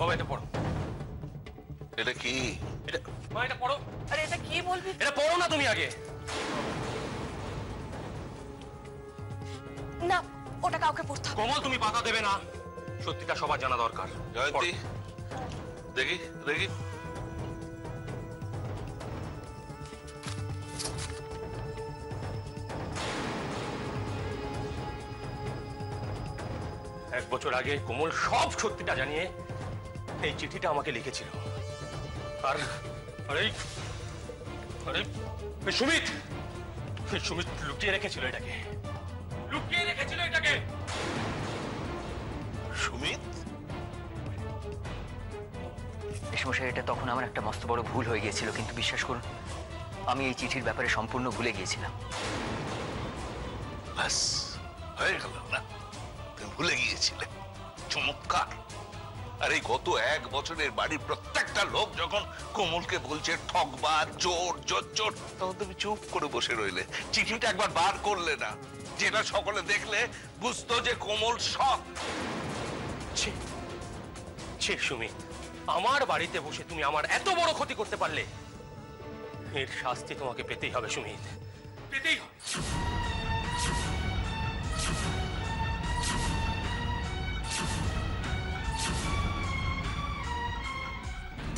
বাবা এটা পড়ো। এটা কি? মা এটা পড়ো। আরে এটা কি বলবি? এটা পড়ো না তুমি আগে। না, ওটা কাউকে পড়তে হবে। কোমল তুমি বাধা দেবে না, সত্যিটা সবার জানা দরকার। জয়ন্তী দেখি দেখি। এক বছর আগে কোমল সব সত্যিটা জানিয়ে এই চিঠিটা আমাকে লিখেছিল। আর আরে আরে সুমিত, সুমিত লুকিয়ে রেখেছিল এটাকে, লুকিয়ে রেখেছিল এটাকে। সুমিত? মেশমশাই, এটা তখন আমার একটা মস্ত বড় ভুল হয়ে গিয়েছিল, কিন্তু বিশ্বাস করুন আমি এই চিঠির ব্যাপারে সম্পূর্ণ ভুলে গিয়েছিলাম। ব্যাস হয়ে গেল না? তুমি ভুলে গিয়েছিলে? চমৎকার। আর এই গত এক বছরের বাড়ির প্রত্যেকটা লোক যখন কোমলকে বলছে ঠকবাজ, চোর, জোচ্চোর, তখন তুমি চুপ করে বসে রইলে, চিঠিটা একবার বার করলে না, যেটা সকলে দেখলে বুঝতো যে কোমল সৎ। সুমিত, আমার বাড়িতে বসে তুমি আমার এত বড় ক্ষতি করতে পারলে, এর শাস্তি তোমাকে পেতেই হবে সুমিত, পেতেই হবে।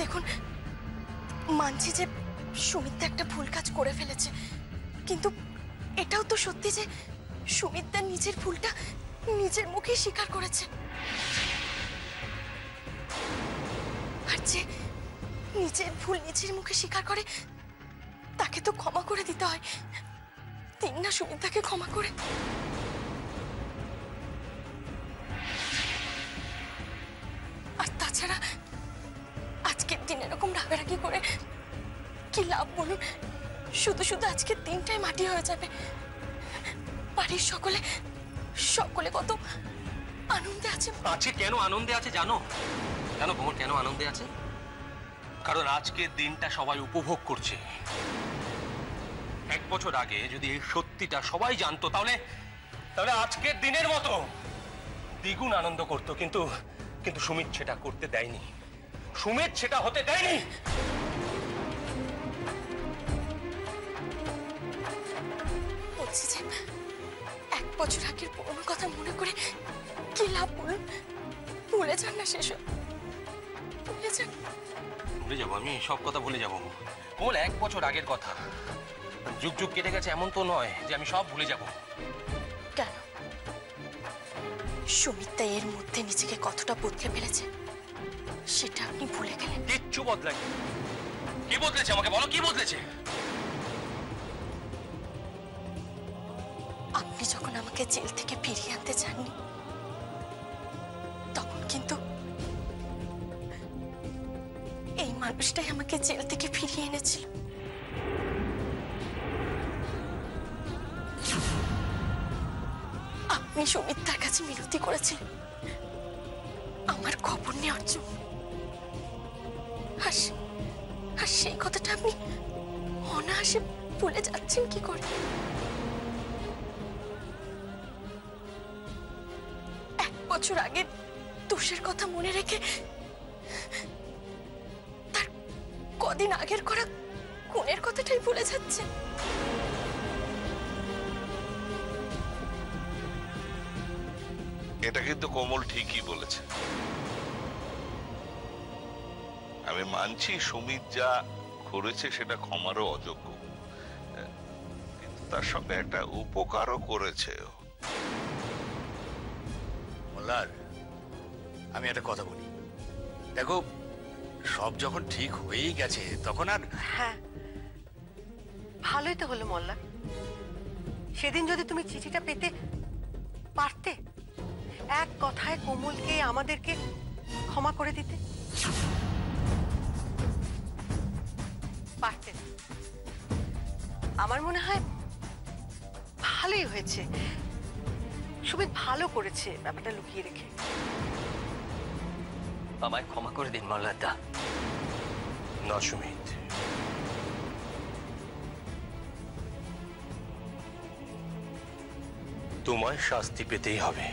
দেখুন, মানছি যে সুমিত একটা ভুল কাজ করে ফেলেছে, কিন্তু এটাও তো সত্যি যে সুমিত তার নিজের ভুলটা নিজের মুখে স্বীকার করেছে। আর যে নিজের ভুল নিজের মুখে স্বীকার করে তাকে তো ক্ষমা করে দিতে হয়। দিন না সুমিত তাকে ক্ষমা করে। আর তাছাড়া আজকের দিন এরকম রাগারাগি করে কি লাভ বলুন? শুধু শুধু আজকের দিনটাই মাটি হয়ে যাবে। বাড়ির সকলে সকলে কত আনন্দে আছে। আছে কেন আনন্দে আছে জানো? জানো কোমল কেন আনন্দে আছে? কারণ আজকের দিনটা সবাই উপভোগ করছে। এক বছর আগে যদি এই সত্যিটা সবাই জানতো, তাহলে তাহলে আজকের দিনের মতো দ্বিগুণ আনন্দ করতো। কিন্তু কিন্তু সুমিত সেটা করতে দেয়নি, সুমিত সেটা হতে দেয়নি। বলছি যে এক বছর আগের পুরনো কথা মনে করে কি লাভ বলুন? ভুলে যান না সেসব, ভুলে যান। ভুলে যাবো? আমি সব কথা ভুলে যাবো কোমল? এক বছর আগের কথা, যুগ যুগ কেটে গেছে, এমন তো নয় যে আমি সব ভুলে যাব। কেন? সুমিত এর মধ্যে নিজেকে কতটা বদলে ফেলেছে সেটা আপনি ভুলে গেলেন? কিচ্ছু বদলায়নি। কি বদলেছে আমাকে বলো, কি বদলেছে? আপনি যখন আমাকে জেল থেকে ফিরিয়ে আনতে চাননি, তখন কিন্তু এই মানুষটাই আমাকে জেল থেকে ফিরিয়ে এনেছিল। আপনি সুমিত্রার কাছে মিনতি করেছিলেন আমার খবর নেওয়ার জন্য, আর সেই কথাটা আপনি অনায়াসে ভুলে যাচ্ছেন কি করে? এক বছর আগে দোষের কথা মনে রেখে তার কদিন আগের করা খুনের কথাটাই ভুলে যাচ্ছে। এটা কিন্তু কোমল ঠিকই বলেছে। আমি মানছি সুমিত যা করেছে সেটা ক্ষমারও অযোগ্য, কিন্তু তার সঙ্গে একটা উপকারও করেছে। মোল্লার, আমি একটা কথা বলি, দেখো সব যখন ঠিক হয়েই গেছে তখন আর। হ্যাঁ, ভালোই তো হলো মোল্লা। সেদিন যদি তুমি চিঠিটা পেতে পারতে, এক কথায় কোমলকে আমাদেরকে ক্ষমা করে দিতে পারতে। আমার মনে হয় ভালোই হয়েছে, সুমিত ভালো করেছে ব্যাপারটা লুকিয়ে রেখে। আমায় ক্ষমা করে দিন মোল্লাদা। না সুমিত, তোমায় শাস্তি পেতেই হবে।